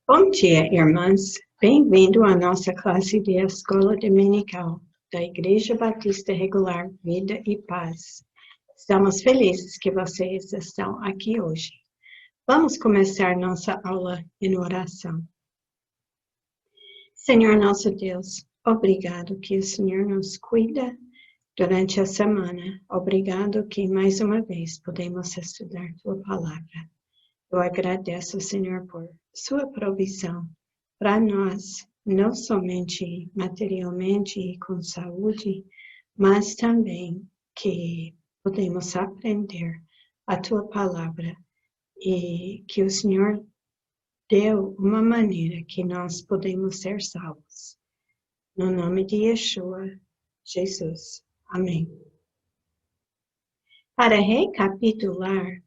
Bom dia, irmãs. Bem-vindo à nossa classe de Escola Dominical da Igreja Batista Regular Vida e Paz. Estamos felizes que vocês estão aqui hoje. Vamos começar nossa aula em oração. Senhor nosso Deus, obrigado que o Senhor nos cuida durante a semana. Obrigado que mais uma vez podemos estudar Tua Palavra. Eu agradeço, Senhor, por Sua provisão para nós, não somente materialmente e com saúde, mas também que podemos aprender a Tua Palavra e que o Senhor deu uma maneira que nós podemos ser salvos. No nome de Yeshua, Jesus. Amém. Para recapitular,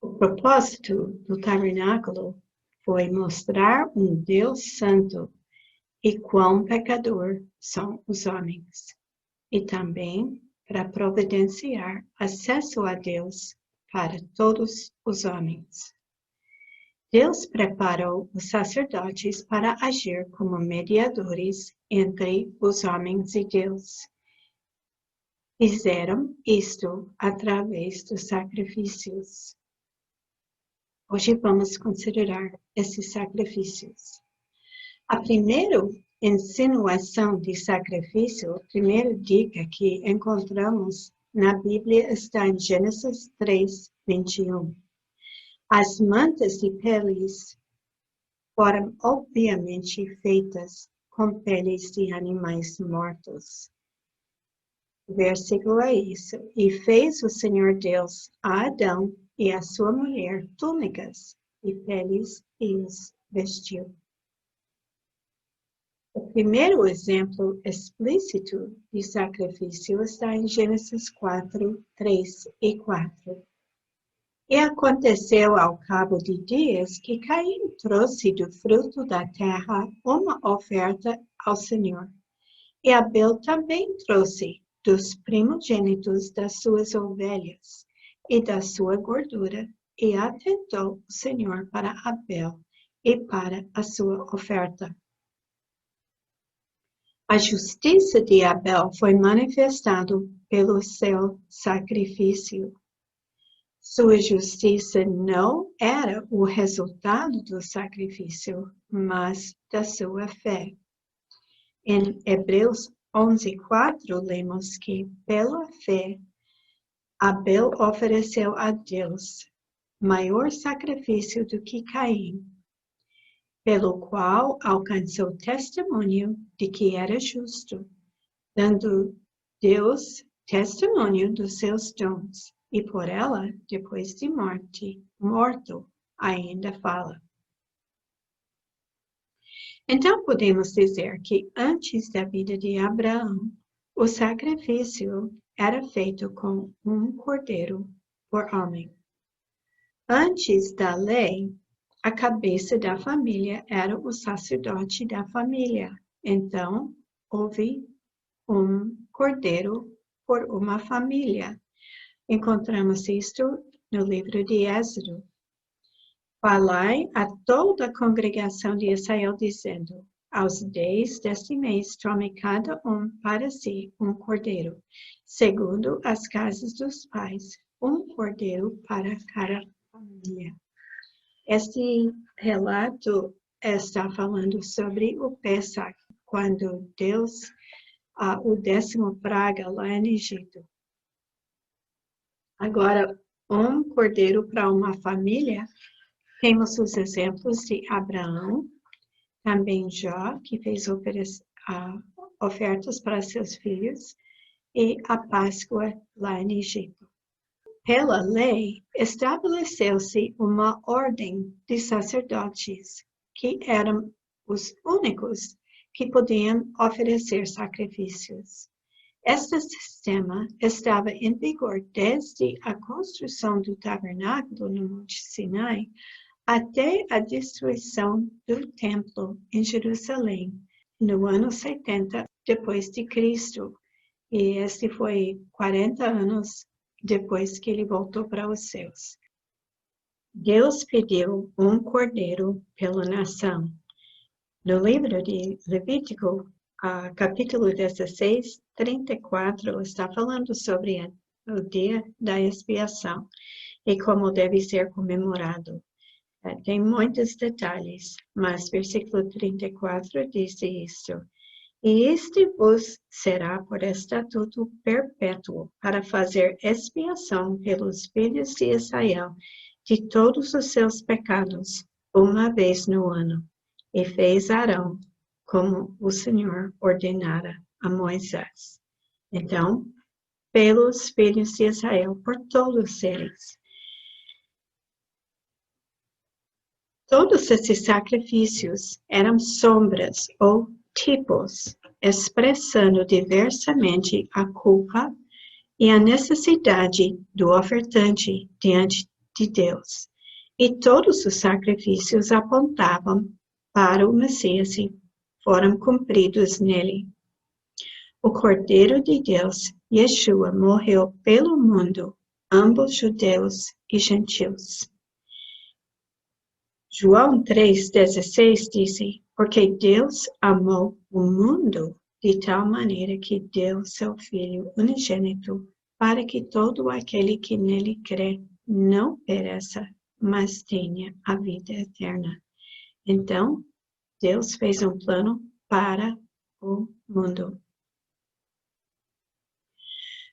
o propósito do tabernáculo foi mostrar um Deus santo e quão pecador são os homens, e também para providenciar acesso a Deus para todos os homens. Deus preparou os sacerdotes para agir como mediadores entre os homens e Deus. Fizeram isto através dos sacrifícios. Hoje vamos considerar esses sacrifícios. A primeira insinuação de sacrifício, a primeira dica que encontramos na Bíblia está em Gênesis 3, 21. As mantas de peles foram obviamente feitas com peles de animais mortos. O versículo é isso. E fez o Senhor Deus a Adão e a sua mulher túnicas de peles e os vestiu. O primeiro exemplo explícito de sacrifício está em Gênesis 4, 3 e 4. E aconteceu ao cabo de dias que Caim trouxe do fruto da terra uma oferta ao Senhor. E Abel também trouxe dos primogênitos das suas ovelhas e da sua gordura, e atentou o Senhor para Abel e para a sua oferta. A justiça de Abel foi manifestada pelo seu sacrifício. Sua justiça não era o resultado do sacrifício, mas da sua fé. Em Hebreus 11:4 lemos que, pela fé, Abel ofereceu a Deus maior sacrifício do que Caim, pelo qual alcançou testemunho de que era justo, dando Deus testemunho dos seus dons, e por ela, depois de morto, ainda fala. Então podemos dizer que antes da vida de Abraão, o sacrifício era feito com um cordeiro por homem. Antes da lei, a cabeça da família era o sacerdote da família. Então, houve um cordeiro por uma família. Encontramos isto no livro de Êxodo. Falai a toda a congregação de Israel, dizendo: aos 10 deste mês, tome cada um para si um cordeiro, segundo as casas dos pais, um cordeiro para cada família. Este relato está falando sobre o Pessach, quando Deus, o 10º praga lá no Egito. Agora, um cordeiro para uma família. Temos os exemplos de Abraão, também Jó, que fez ofertas para seus filhos, e a Páscoa lá no Egito. Pela lei, estabeleceu-se uma ordem de sacerdotes, que eram os únicos que podiam oferecer sacrifícios. Este sistema estava em vigor desde a construção do tabernáculo no Monte Sinai até a destruição do templo em Jerusalém, no ano 70 depois de Cristo. E este foi 40 anos depois que ele voltou para os céus. Deus pediu um cordeiro pela nação. No livro de Levítico, capítulo 16, 34, está falando sobre o dia da expiação e como deve ser comemorado. Tem muitos detalhes, mas versículo 34 diz isso. E este vos será por estatuto perpétuo, para fazer expiação pelos filhos de Israel de todos os seus pecados, uma vez no ano. E fez Arão, como o Senhor ordenara a Moisés. Então, pelos filhos de Israel, por todos eles. Todos esses sacrifícios eram sombras ou tipos, expressando diversamente a culpa e a necessidade do ofertante diante de Deus. E todos os sacrifícios apontavam para o Messias e foram cumpridos nele. O Cordeiro de Deus, Yeshua, morreu pelo mundo, ambos judeus e gentios. João 3,16 diz, porque Deus amou o mundo de tal maneira que deu seu Filho unigênito, para que todo aquele que nele crê não pereça, mas tenha a vida eterna. Então, Deus fez um plano para o mundo.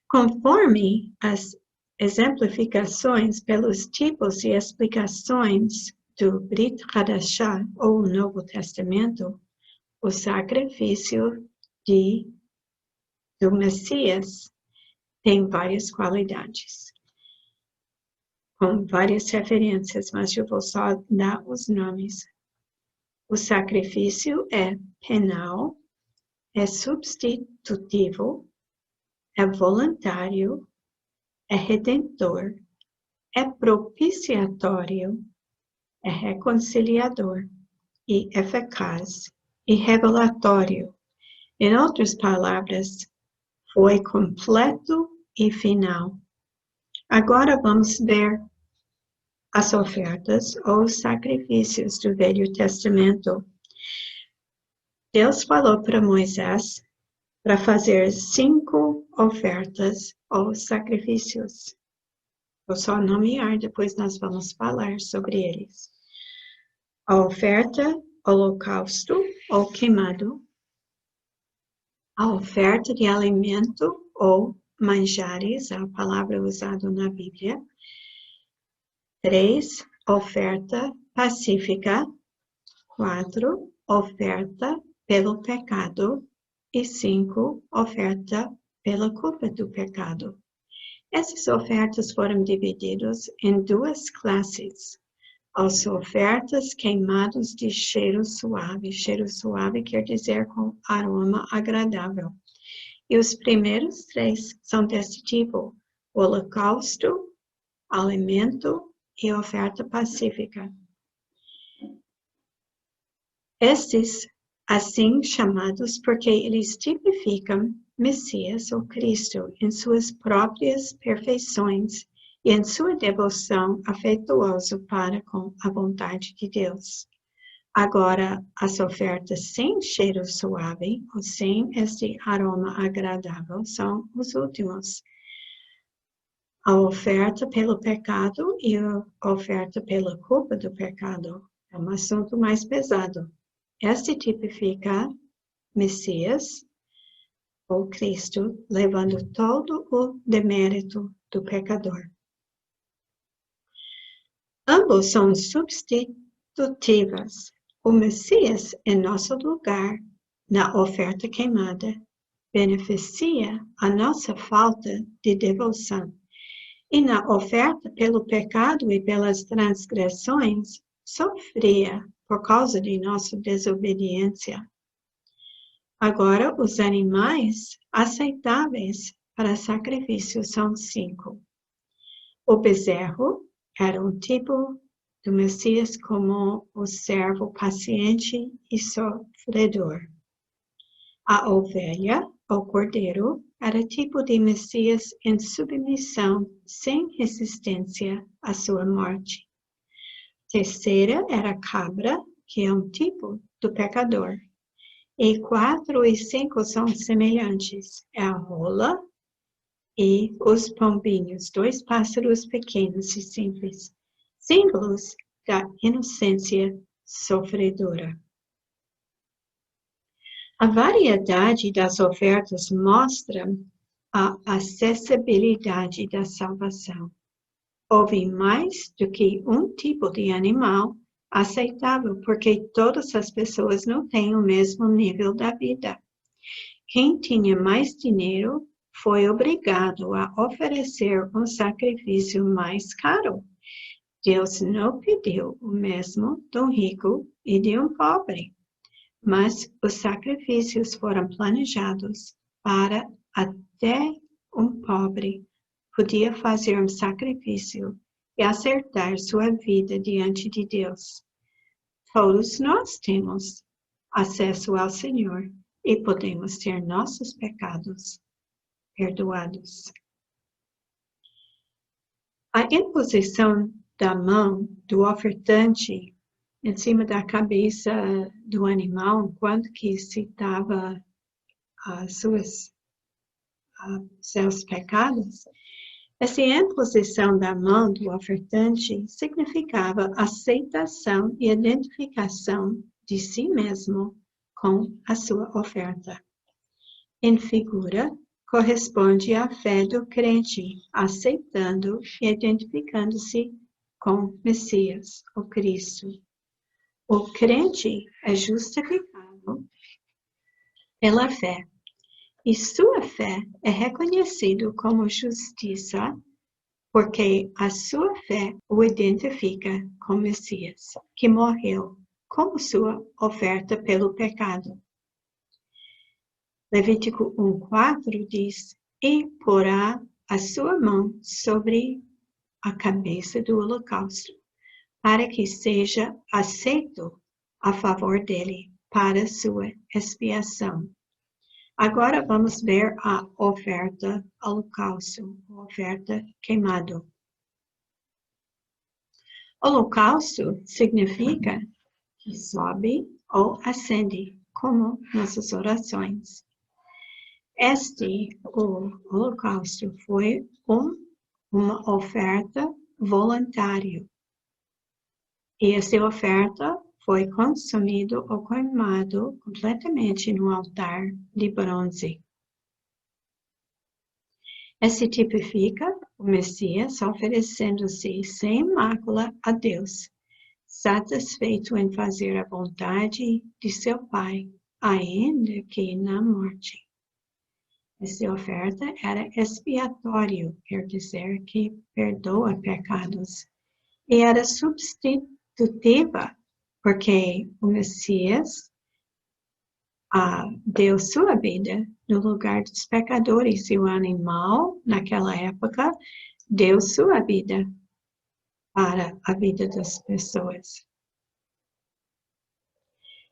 Conforme as exemplificações pelos tipos e explicações do Brit Hadashah, ou Novo Testamento, o sacrifício do Messias tem várias qualidades, com várias referências, mas eu vou só dar os nomes. O sacrifício é penal, é substitutivo, é voluntário, é redentor, é propiciatório, é reconciliador e eficaz e revelatório. Em outras palavras, foi completo e final. Agora vamos ver as ofertas ou sacrifícios do Velho Testamento. Deus falou para Moisés para fazer 5 ofertas ou sacrifícios. Vou só nomear, depois nós vamos falar sobre eles. A oferta, holocausto ou queimado. A oferta de alimento ou manjares, a palavra usada na Bíblia. 3, oferta pacífica. 4, oferta pelo pecado. E 5, oferta pela culpa do pecado. Essas ofertas foram divididas em 2 classes. As ofertas queimadas de cheiro suave. Cheiro suave quer dizer com aroma agradável. E os primeiros 3 são desse tipo: holocausto, alimento e oferta pacífica. Estes, assim chamados, porque eles tipificam Messias ou Cristo em suas próprias perfeições e em sua devoção afetuosa para com a vontade de Deus. Agora, as ofertas sem cheiro suave ou sem este aroma agradável são os últimos. A oferta pelo pecado e a oferta pela culpa do pecado é um assunto mais pesado. Este tipifica Messias ou Cristo, levando todo o demérito do pecador. Ambos são substitutivas. O Messias, em nosso lugar, na oferta queimada, beneficia a nossa falta de devoção. E na oferta pelo pecado e pelas transgressões, sofria por causa de nossa desobediência. Agora, os animais aceitáveis para sacrifício são 5. O bezerro era um tipo do Messias como o servo paciente e sofredor. A ovelha, ou cordeiro, era tipo de Messias em submissão, sem resistência à sua morte. terceira era a cabra, que é um tipo do pecador. E 4 e 5 são semelhantes. É a rola e os pombinhos, 2 pássaros pequenos e simples, símbolos da inocência sofredora. A variedade das ofertas mostra a acessibilidade da salvação. Houve mais do que um tipo de animal aceitável, porque todas as pessoas não têm o mesmo nível da vida. Quem tinha mais dinheiro foi obrigado a oferecer um sacrifício mais caro. Deus não pediu o mesmo de um rico e de um pobre, mas os sacrifícios foram planejados para até um pobre podia fazer um sacrifício e acertar sua vida diante de Deus. Todos nós temos acesso ao Senhor e podemos ter nossos pecados perdoados. A imposição da mão do ofertante em cima da cabeça do animal, quando que citava seus pecados, essa imposição da mão do ofertante significava aceitação e identificação de si mesmo com a sua oferta. Em figura, corresponde à fé do crente, aceitando e identificando-se com Messias, o Cristo. O crente é justificado pela fé, e sua fé é reconhecida como justiça, porque a sua fé o identifica com Messias, que morreu como sua oferta pelo pecado. Levítico 1:4 diz, e porá a sua mão sobre a cabeça do holocausto, para que seja aceito a favor dele para sua expiação. Agora vamos ver a oferta holocausto, a oferta queimado. Holocausto significa que sobe ou ascende, como nossas orações. O holocausto foi uma oferta voluntária. E essa oferta foi consumido ou queimado completamente no altar de bronze. Esse tipifica o Messias oferecendo-se sem mácula a Deus, satisfeito em fazer a vontade de seu Pai, ainda que na morte. Essa oferta era expiatório, quer dizer que perdoa pecados, e era substitutiva, porque o Messias deu sua vida no lugar dos pecadores, e o animal, naquela época, deu sua vida para a vida das pessoas.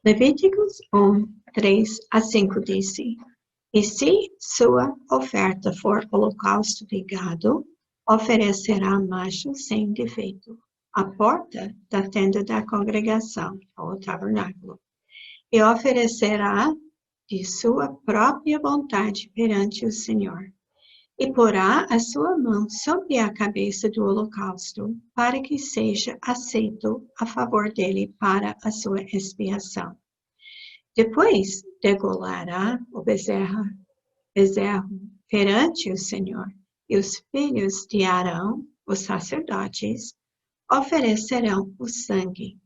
Levíticos 1:3-5 disse, e se sua oferta for holocausto de gado, oferecerá macho sem defeito, à porta da tenda da congregação, ou tabernáculo, e oferecerá de sua própria vontade perante o Senhor, e porá a sua mão sobre a cabeça do holocausto, para que seja aceito a favor dele para a sua expiação. Depois degolará o bezerro perante o Senhor, e os filhos de Arão, os sacerdotes, oferecerão o sangue,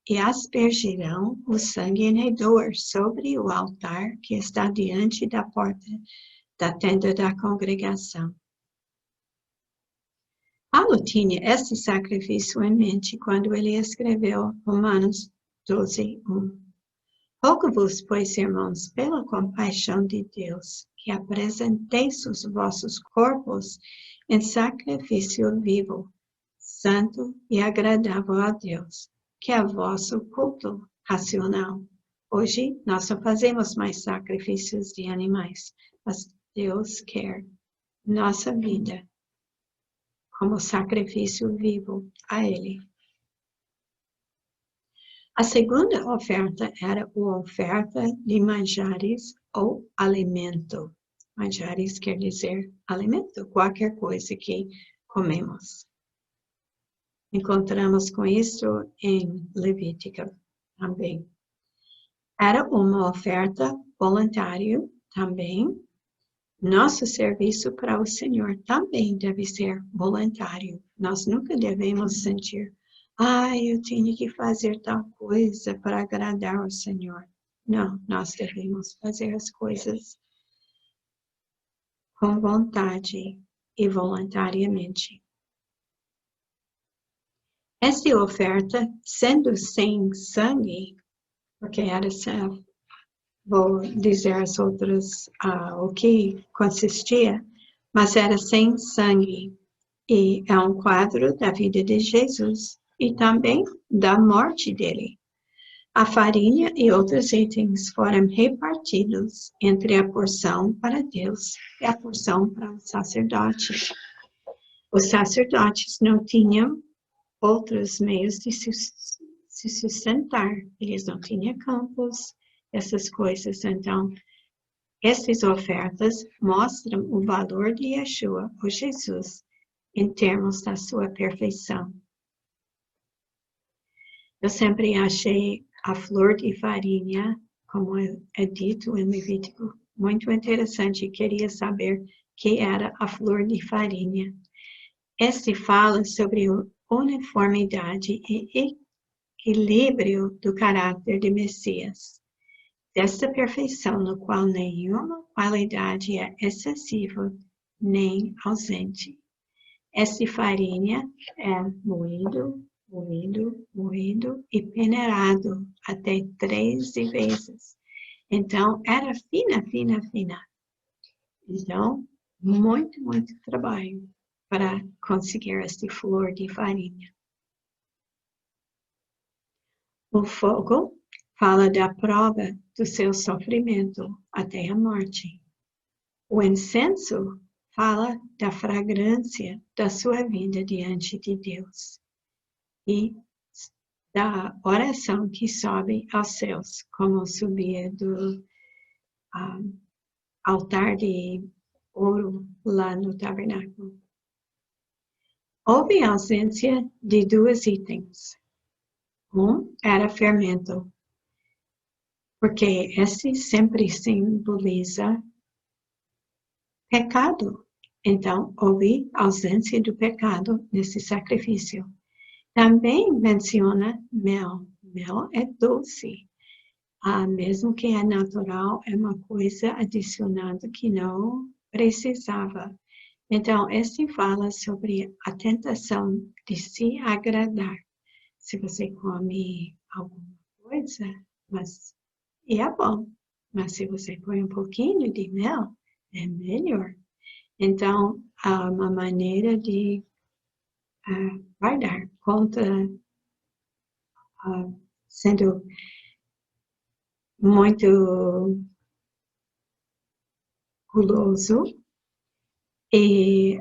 e aspergirão o sangue em redor sobre o altar que está diante da porta da tenda da congregação. Paulo tinha esse sacrifício em mente quando ele escreveu Romanos 12:1. Rogo-vos, pois, irmãos, pela compaixão de Deus, que apresenteis os vossos corpos em sacrifício vivo, santo e agradável a Deus, que é vosso culto racional. Hoje, nós não fazemos mais sacrifícios de animais, mas Deus quer nossa vida como sacrifício vivo a Ele. A segunda oferta era a oferta de manjares ou alimento. Manjares quer dizer alimento, qualquer coisa que comemos. Encontramos com isso em Levítico também. Era uma oferta voluntária também. Nosso serviço para o Senhor também deve ser voluntário. Nós nunca devemos sentir, eu tenho que fazer tal coisa para agradar ao Senhor. Não, nós devemos fazer as coisas com vontade e voluntariamente. Esta oferta, sendo sem sangue, porque era vou dizer as outras o que consistia, mas era sem sangue. E é um quadro da vida de Jesus e também da morte dele. A farinha e outros itens foram repartidos entre a porção para Deus e a porção para o sacerdote. Os sacerdotes não tinham outros meios de se sustentar. Eles não tinham campos, essas coisas. Então, essas ofertas mostram o valor de Yeshua, ou Jesus, em termos da sua perfeição. Eu sempre achei a flor de farinha, como é dito em Levítico, muito interessante. Queria saber o que era a flor de farinha. Este fala sobre a uniformidade e equilíbrio do caráter de Messias. Desta perfeição no qual nenhuma qualidade é excessiva nem ausente. Esta farinha é moído e peneirado até 13 vezes. Então, era fina. Então, muito trabalho para conseguir esta flor de farinha. O fogo fala da prova do seu sofrimento até a morte. O incenso fala da fragrância da sua vida diante de Deus e da oração que sobe aos céus, como subia do altar de ouro lá no tabernáculo. Houve ausência de 2 itens. Um era fermento, porque esse sempre simboliza pecado. Então, houve ausência do pecado nesse sacrifício. Também menciona mel. Mel é doce. Mesmo que é natural, é uma coisa adicionada que não precisava. Então, este fala sobre a tentação de se agradar. Se você come alguma coisa, e é bom. Mas se você põe um pouquinho de mel, é melhor. Então, há uma maneira de guardar contra sendo muito guloso, e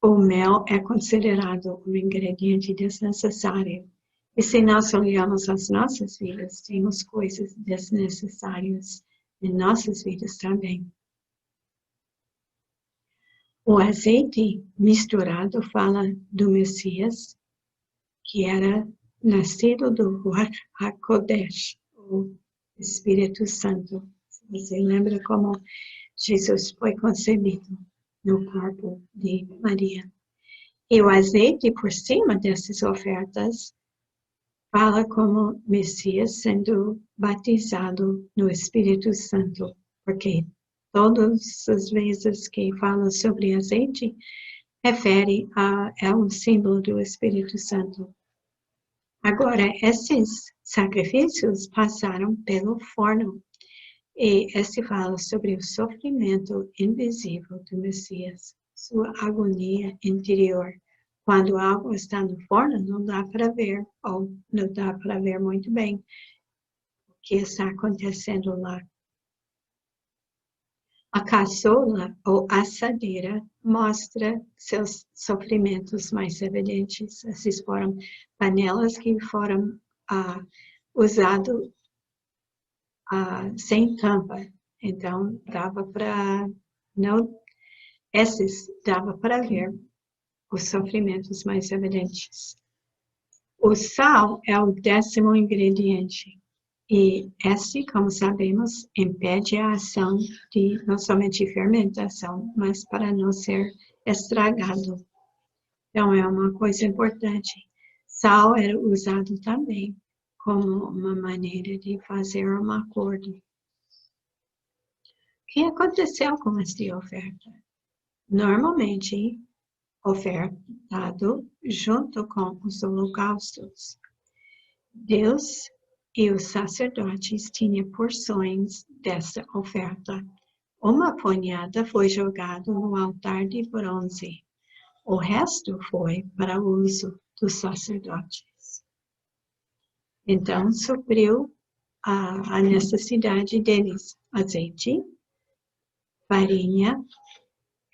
o mel é considerado um ingrediente desnecessário. E se nós olhamos as nossas vidas, temos coisas desnecessárias em nossas vidas também. O azeite misturado fala do Messias, que era nascido do Ruach HaKodesh, o Espírito Santo. Você lembra como Jesus foi concebido no corpo de Maria? E o azeite por cima dessas ofertas fala como Messias sendo batizado no Espírito Santo, porque todas as vezes que fala sobre azeite, é um símbolo do Espírito Santo. Agora, esses sacrifícios passaram pelo forno, e esse fala sobre o sofrimento invisível do Messias, sua agonia interior. Quando algo está no forno, não dá para ver, ou não dá para ver muito bem o que está acontecendo lá. A caçola ou assadeira mostra seus sofrimentos mais evidentes. Essas foram panelas que foram usado sem tampa. Então, dava para ver os sofrimentos mais evidentes. O sal é o 10º ingrediente. E esse, como sabemos, impede a ação de não somente fermentação, mas para não ser estragado. Então, é uma coisa importante. Sal era usado também como uma maneira de fazer um acordo. O que aconteceu com esta oferta? Normalmente, ofertado junto com os holocaustos. Deus e os sacerdotes tinham porções dessa oferta. Uma punhada foi jogada no altar de bronze. O resto foi para o uso dos sacerdotes. Então, supriu a necessidade deles. Azeite, farinha,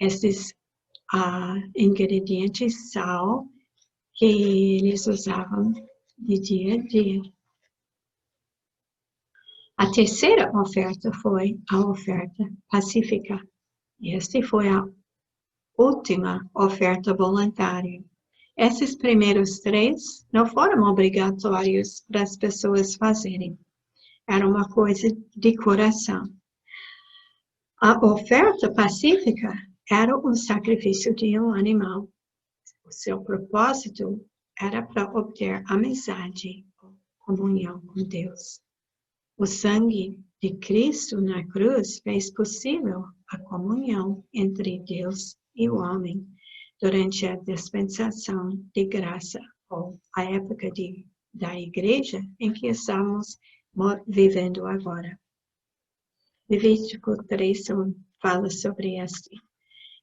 esses ingredientes, sal, que eles usavam de dia a dia. A terceira oferta foi a oferta pacífica. E esta foi a última oferta voluntária. Esses primeiros 3 não foram obrigatórios para as pessoas fazerem. Era uma coisa de coração. A oferta pacífica era um sacrifício de um animal. O seu propósito era para obter amizade, comunhão com Deus. O sangue de Cristo na cruz fez possível a comunhão entre Deus e o homem durante a dispensação de graça, ou a época da igreja em que estamos vivendo agora. Levítico 3:1 fala sobre este.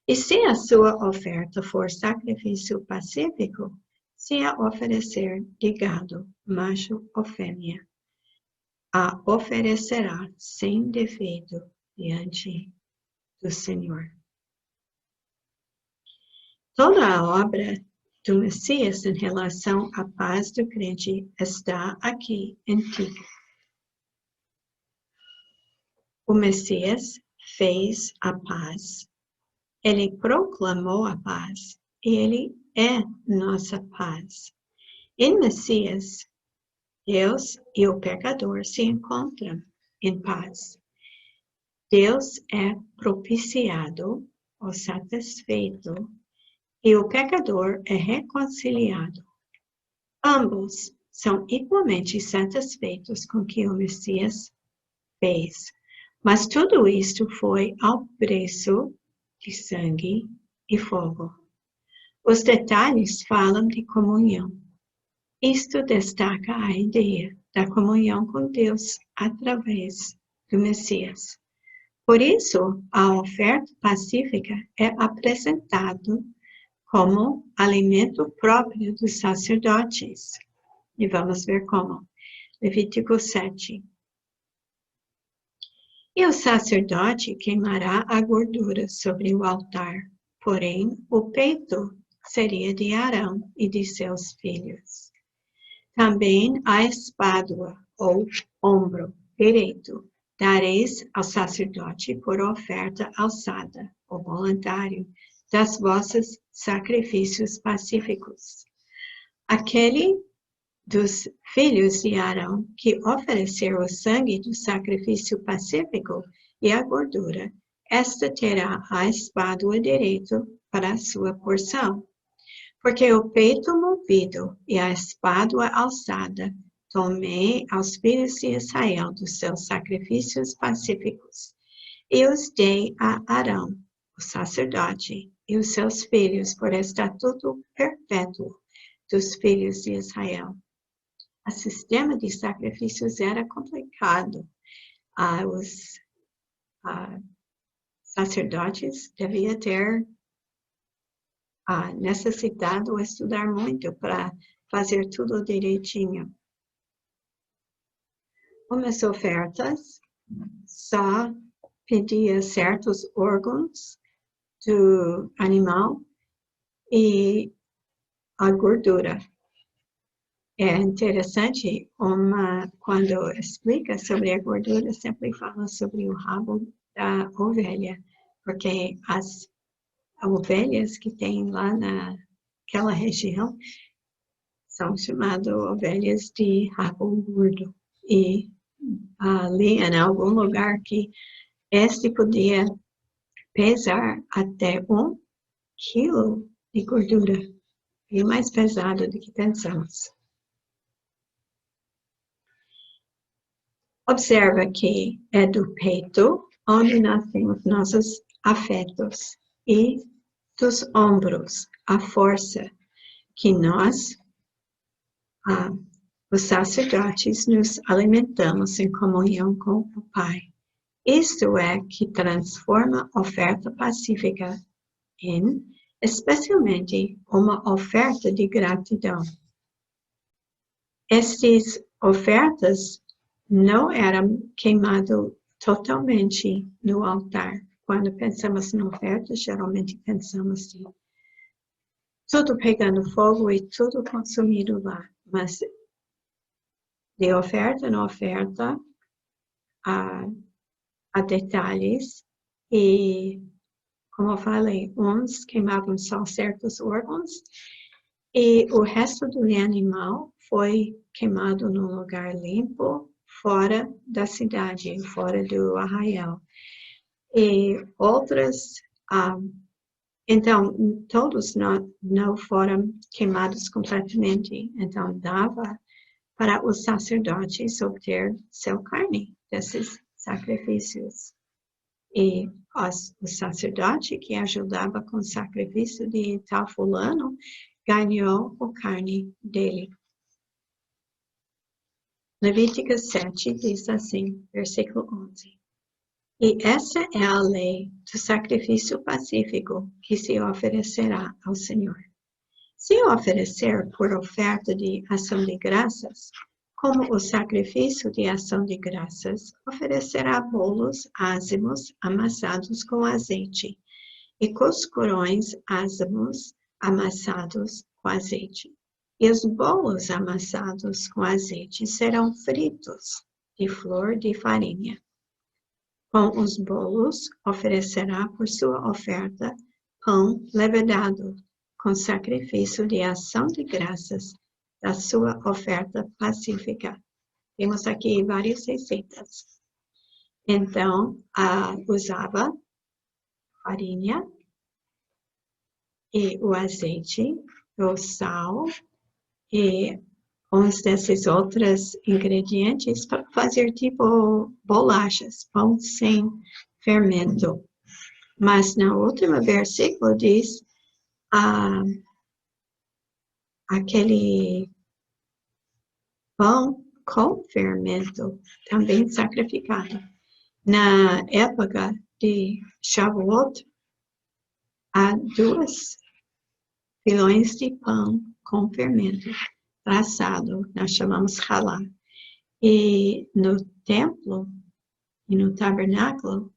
E se a sua oferta for sacrifício pacífico, se a oferecer de gado, macho ou fêmea, a oferecerá sem defeito diante do Senhor. Toda a obra do Messias em relação à paz do crente está aqui em Tito. O Messias fez a paz, ele proclamou a paz e ele é nossa paz. Em Messias, Deus e o pecador se encontram em paz. Deus é propiciado ou satisfeito e o pecador é reconciliado. Ambos são igualmente satisfeitos com o que o Messias fez, mas tudo isto foi ao preço de sangue e fogo. Os detalhes falam de comunhão. Isto destaca a ideia da comunhão com Deus através do Messias. Por isso, a oferta pacífica é apresentada como alimento próprio dos sacerdotes. E vamos ver como. Levítico 7. E o sacerdote queimará a gordura sobre o altar, porém o peito seria de Arão e de seus filhos. Também a espádua, ou ombro direito, dareis ao sacerdote por oferta alçada, ou voluntário, das vossos sacrifícios pacíficos. Aquele dos filhos de Arão que oferecer o sangue do sacrifício pacífico e a gordura, esta terá a espádua direito para a sua porção. Porque o peito movido e a espádua alçada tomei aos filhos de Israel dos seus sacrifícios pacíficos, e os dei a Arão, o sacerdote, e os seus filhos por estatuto perpétuo dos filhos de Israel. O sistema de sacrifícios era complicado. Os sacerdotes deviam ter necessitado estudar muito para fazer tudo direitinho. Umas ofertas só pedia certos órgãos do animal e a gordura. É interessante, quando explica sobre a gordura, sempre fala sobre o rabo da ovelha, porque as ovelhas que tem lá naquela região são chamadas ovelhas de rabo gordo. E ali, em algum lugar que este podia pesar até 1 quilo de gordura, e mais pesado do que pensamos. Observa que é do peito onde nós temos nossos afetos e dos ombros a força que nós, os sacerdotes, nos alimentamos em comunhão com o Pai. Isto é que transforma a oferta pacífica em, especialmente, uma oferta de gratidão. Estas ofertas não eram queimadas totalmente no altar. Quando pensamos em oferta, geralmente pensamos em tudo pegando fogo e tudo consumido lá. Mas de oferta em oferta, há detalhes e, como eu falei, uns queimavam só certos órgãos e o resto do animal foi queimado num lugar limpo, fora da cidade, fora do arraial. E outras, então, todos não foram queimados completamente. Então, dava para os sacerdotes obter seu carne desses sacrifícios. E o sacerdote que ajudava com o sacrifício de tal fulano ganhou a carne dele. Levíticos 7 diz assim, versículo 11. E essa é a lei do sacrifício pacífico que se oferecerá ao Senhor. Se oferecer por oferta de ação de graças, como o sacrifício de ação de graças, oferecerá bolos ázimos amassados com azeite e coscorões ázimos amassados com azeite. E os bolos amassados com azeite serão fritos de flor de farinha. Com os bolos, oferecerá por sua oferta pão levedado, com sacrifício de ação de graças da sua oferta pacífica. Temos aqui várias receitas. Então, usava farinha e o azeite, o sal e uns desses outros ingredientes para fazer tipo bolachas, pão sem fermento. Mas no último versículo diz aquele pão com fermento também sacrificado. Na época de Shavuot, há 2 filões de pão com fermento traçado, nós chamamos halá. E no templo e no tabernáculo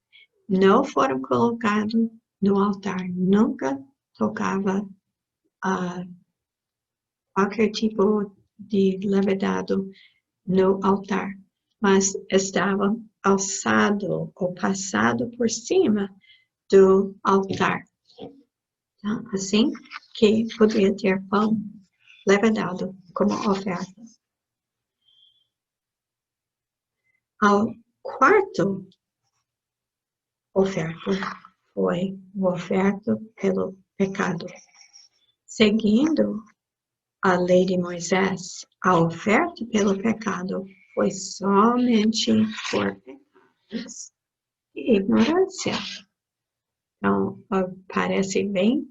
não foram colocados no altar, nunca tocava qualquer tipo de levedado no altar, mas estava alçado ou passado por cima do altar. Então, assim que podia ter pão levedado como oferta. Ao quarto oferta foi o oferta pelo pecado. Seguindo a lei de Moisés, a oferta pelo pecado foi somente por pecados e ignorância. Então, parece bem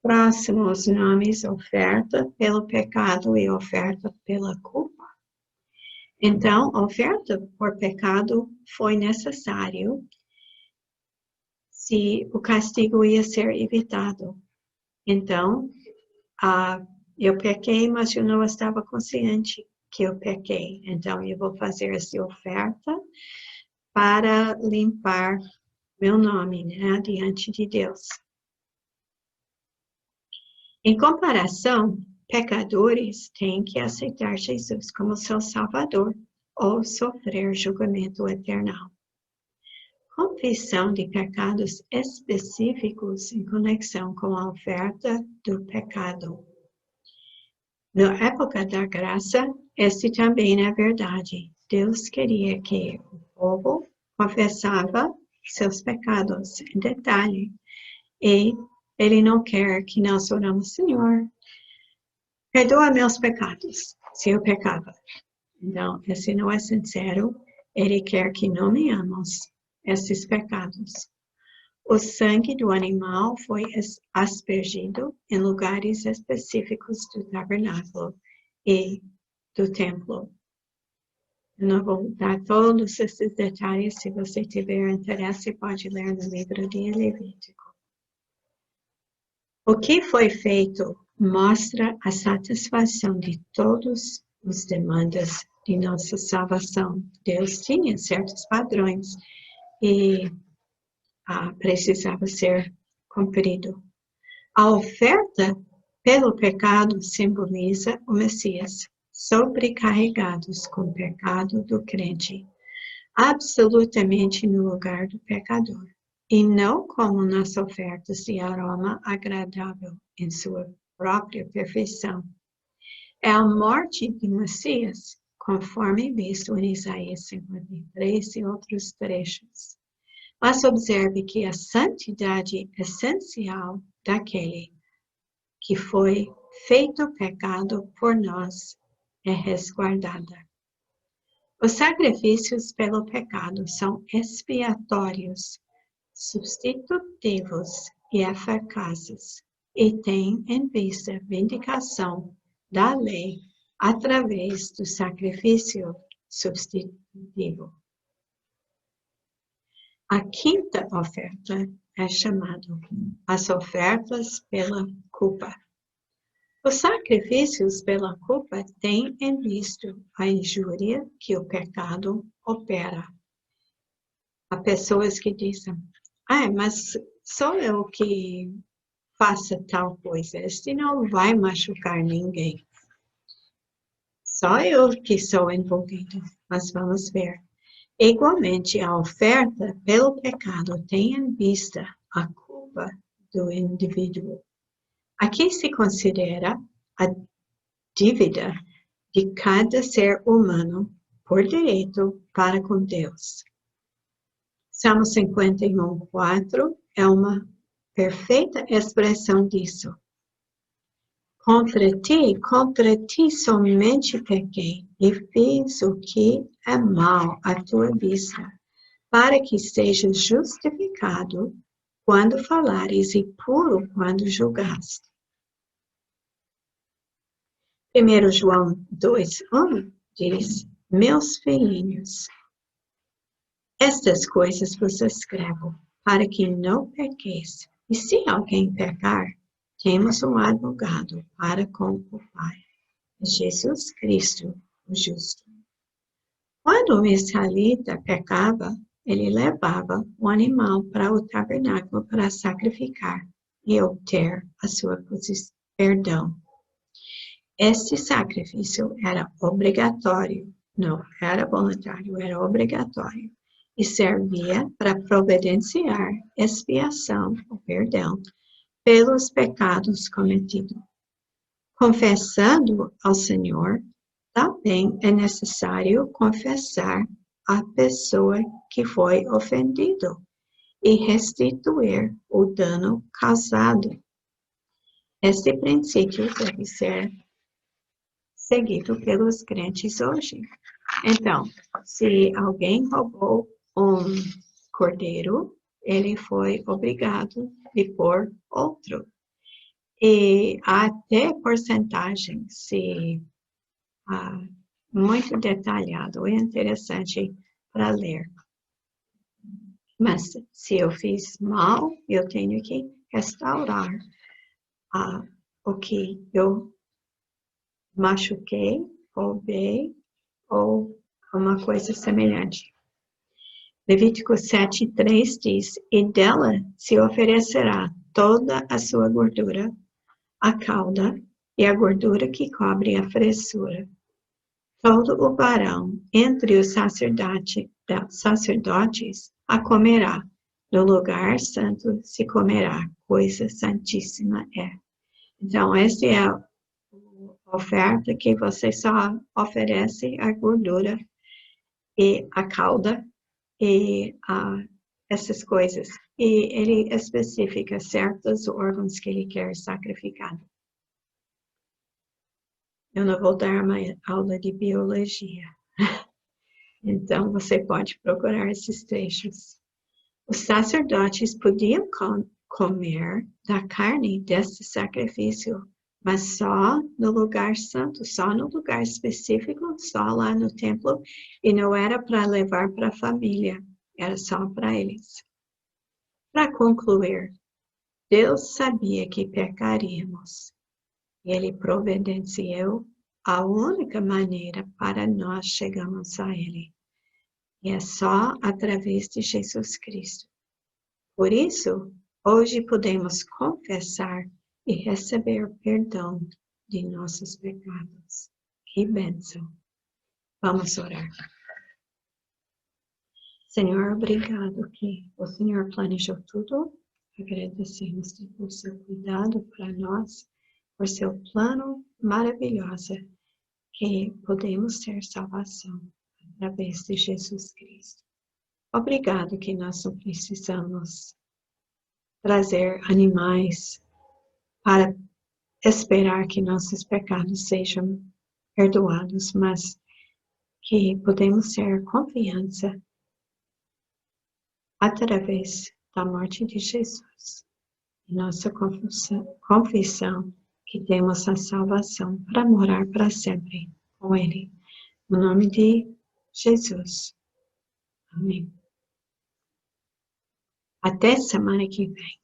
próximo os nomes oferta pelo pecado e oferta pela culpa. Então, a oferta por pecado foi necessário se o castigo ia ser evitado. Então, eu pequei, mas eu não estava consciente que eu pequei. Então, eu vou fazer essa oferta para limpar meu nome, né, diante de Deus. Em comparação, pecadores têm que aceitar Jesus como seu Salvador ou sofrer julgamento eterno. Confissão de pecados específicos em conexão com a oferta do pecado. Na época da graça, este também é verdade. Deus queria que o povo confessava seus pecados em detalhe. E Ele não quer que nós oramos, Senhor, perdoa meus pecados, se eu pecava. Então, esse não é sincero. Ele quer que nomeamos esses pecados. O sangue do animal foi aspergido em lugares específicos do tabernáculo e do templo. Eu não vou dar todos esses detalhes. Se você tiver interesse, pode ler no livro de Levítico. O que foi feito mostra a satisfação de todas as demandas de nossa salvação. Deus tinha certos padrões e precisava ser cumprido. A oferta pelo pecado simboliza o Messias, sobrecarregados com o pecado do crente, absolutamente no lugar do pecador, e não como nas ofertas de aroma agradável em sua própria perfeição. É a morte de Messias, conforme visto em Isaías 53 e outros trechos. Mas observe que a santidade essencial daquele que foi feito pecado por nós é resguardada. Os sacrifícios pelo pecado são expiatórios, substitutivos e eficazes, e têm em vista a vindicação da lei através do sacrifício substitutivo. A quinta oferta é chamada as ofertas pela culpa. Os sacrifícios pela culpa têm em vista a injúria que o pecado opera. Há pessoas que dizem, mas sou eu que faço tal coisa, este não vai machucar ninguém. Só eu que sou envolvido, mas vamos ver. Igualmente, a oferta pelo pecado tem em vista a culpa do indivíduo. Aqui se considera a dívida de cada ser humano por direito para com Deus. Salmo 51:4 é uma perfeita expressão disso. Contra ti somente pequei e fiz o que é mal à tua vista, para que sejas justificado quando falares e puro quando julgares. 1 João 2:1 diz, meus filhinhos, estas coisas vos escrevo, para que não pequeis. E se alguém pecar, temos um advogado para com o Pai, Jesus Cristo, o justo. Quando o israelita pecava, ele levava o animal para o tabernáculo para sacrificar e obter a sua perdão. Este sacrifício era obrigatório, não era voluntário, era obrigatório, e servia para providenciar expiação, ou perdão, pelos pecados cometidos. Confessando ao Senhor, também é necessário confessar a pessoa que foi ofendido e restituir o dano causado. Este princípio deve ser seguido pelos crentes hoje. Então, se alguém roubou um cordeiro, ele foi obrigado a pôr outro. E até porcentagem, muito detalhado, é interessante para ler. Mas se eu fiz mal, eu tenho que restaurar o que eu machuquei, roubei ou uma coisa semelhante. Levítico 7:3 diz, e dela se oferecerá toda a sua gordura, a cauda e a gordura que cobre a fressura. Todo o varão entre os sacerdotes a comerá. No lugar santo se comerá, coisa santíssima é. Então, essa é a oferta que você só oferece a gordura e a cauda e essas coisas. E ele especifica certos órgãos que ele quer sacrificar. Eu não vou dar uma aula de biologia. Então, você pode procurar esses trechos. Os sacerdotes podiam comer da carne desse sacrifício, mas só no lugar santo, só no lugar específico, só lá no templo, e não era para levar para a família, era só para eles. Para concluir, Deus sabia que pecaríamos, e Ele providenciou a única maneira para nós chegarmos a Ele. E é só através de Jesus Cristo. Por isso, hoje podemos confessar e receber perdão de nossos pecados. Que bênção! Vamos orar. Senhor, obrigado que o Senhor planejou tudo. Agradecemos por seu cuidado para nós, por seu plano maravilhoso, que podemos ter salvação através de Jesus Cristo. Obrigado que nós não precisamos trazer animais para esperar que nossos pecados sejam perdoados, mas que podemos ter confiança através da morte de Jesus. Nossa confissão que temos a salvação para morar para sempre com Ele. No nome de Jesus. Amém. Até semana que vem.